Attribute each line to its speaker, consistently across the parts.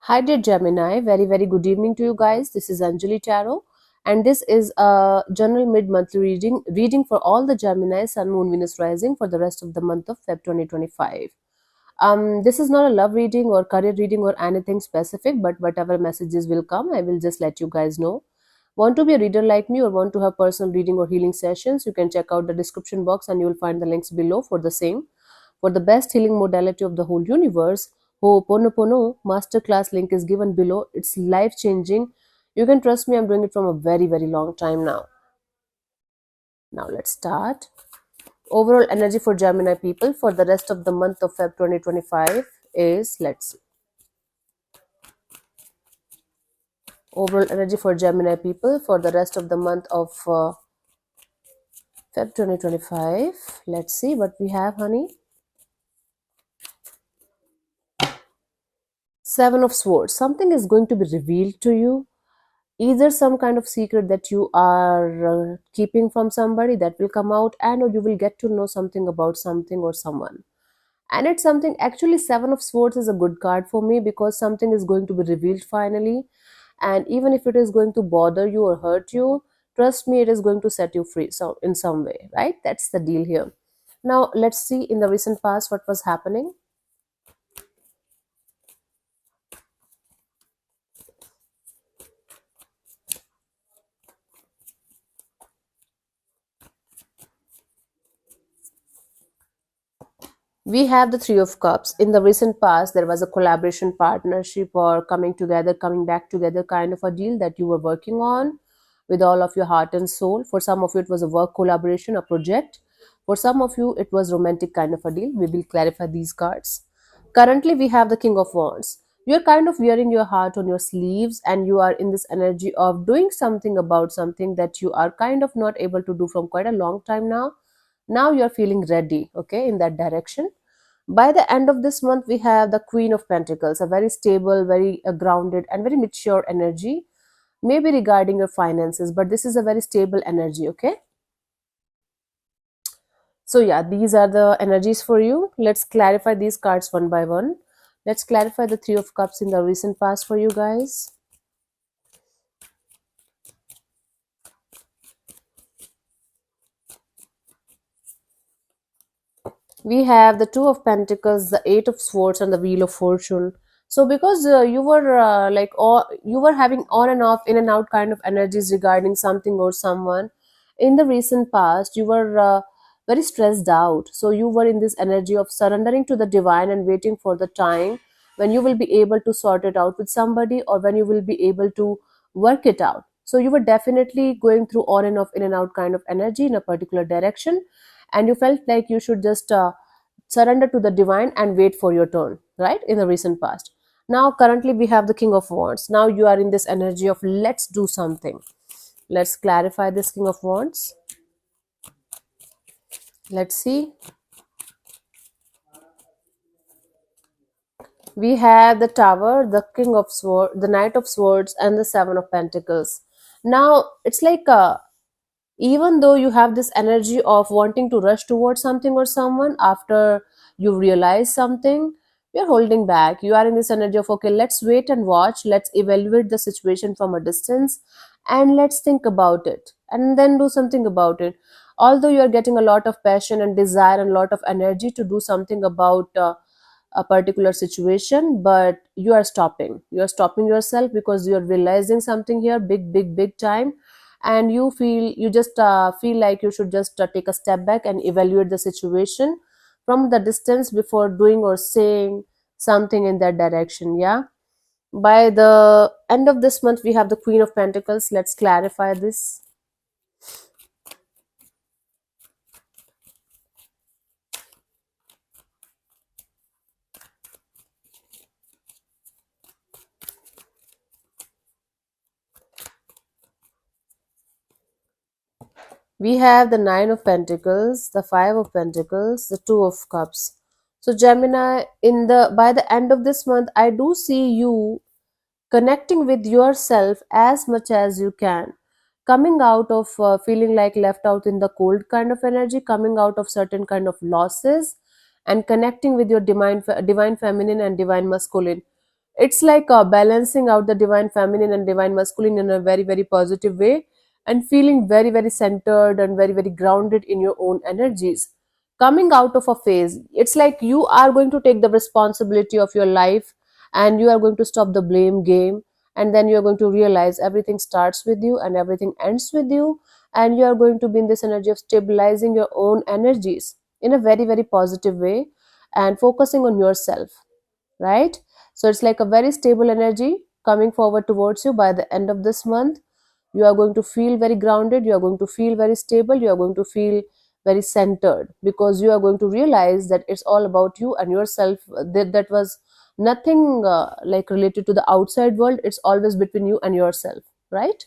Speaker 1: Hi, dear Gemini. Very good evening to you guys. This is Anjali Tarot, and this is a general mid-monthly reading for all the Gemini, Sun, Moon, Venus rising for the rest of the month of Feb 2025. This is not a love reading or career reading or anything specific, but whatever messages will come, I will just let you guys know. Want to be a reader like me or want to have personal reading or healing sessions? You can check out the description box and you will find the links below for the same. For the best healing modality of the whole universe, Ho'oponopono masterclass link is given below. It's life changing. You can trust me, I'm doing it from a very long time now. Now let's start. Overall energy for Gemini people for the rest of the month of Feb 2025 is, let's see. Overall energy for Gemini people for the rest of the month of Feb 2025. Let's see what we have, honey. Seven of Swords. Something is going to be revealed to you, either some kind of secret that you are keeping from somebody that will come out, and or you will get to know something about something or someone. And it's something, actually Seven of Swords is a good card for me because something is going to be revealed finally, and even if it is going to bother you or hurt you, trust me, it is going to set you free, so in some way, right? That's the deal here. Now let's see in the recent past what was happening. We have the Three of Cups. In the recent past, there was a collaboration, partnership, or coming together, coming back together kind of a deal that you were working on with all of your heart and soul. For some of you, it was a work collaboration, a project. For some of you, it was romantic kind of a deal. We will clarify these cards. Currently, we have the King of Wands. You're kind of wearing your heart on your sleeves, and you are in this energy of doing something about something that you are kind of not able to do from quite a long time now. Now you're feeling ready, okay, in that direction. By the end of this month, we have the Queen of Pentacles, a very stable, very grounded, and very mature energy, maybe regarding your finances, but this is a very stable energy, okay? So, yeah, these are the energies for you. Let's clarify these cards one by one. Let's clarify the Three of Cups in the recent past for you guys. We have the Two of Pentacles, the Eight of Swords, and the Wheel of Fortune. So because you were you were having on and off, in and out kind of energies regarding something or someone in the recent past, you were very stressed out. So you were in this energy of surrendering to the divine and waiting for the time when you will be able to sort it out with somebody, or when you will be able to work it out. So you were definitely going through on and off, in and out kind of energy in a particular direction, and you felt like you should just surrender to the divine and wait for your turn, right, in the recent past. Now currently we have the King of Wands. Now you are in this energy of let's do something. Let's clarify this King of Wands. Let's see. We have the Tower, the King of Swords, the Knight of Swords, and the Seven of Pentacles. Now it's like even though you have this energy of wanting to rush towards something or someone after you realize something, you're holding back. You are in this energy of, okay, let's wait and watch, let's evaluate the situation from a distance, and let's think about it and then do something about it. Although you are getting a lot of passion and desire and a lot of energy to do something about a particular situation, but you are stopping yourself because you are realizing something here, big time, and you just feel like you should just take a step back and evaluate the situation from the distance before doing or saying something in that direction. Yeah, by the end of this month, we have the Queen of Pentacles. Let's clarify this. We have the Nine of Pentacles, the Five of Pentacles, the Two of Cups. So Gemini, in the by the end of this month, I do see you connecting with yourself as much as you can, coming out of feeling like left out in the cold kind of energy, coming out of certain kind of losses, and connecting with your divine feminine and divine masculine. It's like balancing out the divine feminine and divine masculine in a very, very positive way, and feeling very, very centered and very, very grounded in your own energies. Coming out of a phase, it's like you are going to take the responsibility of your life, and you are going to stop the blame game, and then you are going to realize everything starts with you and everything ends with you, and you are going to be in this energy of stabilizing your own energies in a very, very positive way, and focusing on yourself, right? So it's like a very stable energy coming forward towards you. By the end of this month, you are going to feel very grounded, you are going to feel very stable, you are going to feel very centered, because you are going to realize that it's all about you and yourself. That was nothing like related to the outside world, it's always between you and yourself, right?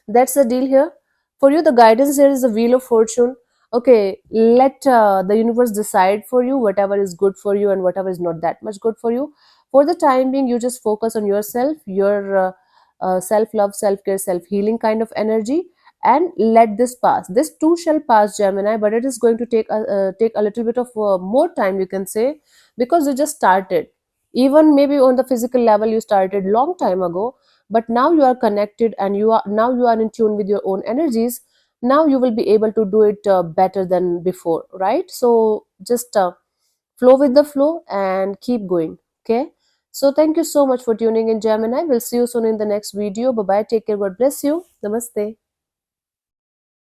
Speaker 1: That's the deal here. For you, the guidance here is the wheel of fortune. Okay, let the universe decide for you whatever is good for you and whatever is not that much good for you. For the time being, you just focus on yourself, your self love, self care, self healing kind of energy, and let this pass. This too shall pass, Gemini, but it is going to take a little bit of more time, you can say, because you just started. Even maybe on the physical level, you started long time ago, but now you are connected, and you are in tune with your own energies. Now you will be able to do it better than before, right? So just flow with the flow and keep going. Okay, so thank you so much for tuning in, Gemini. We'll see you soon in the next video. Bye bye, take care, God bless you, namaste.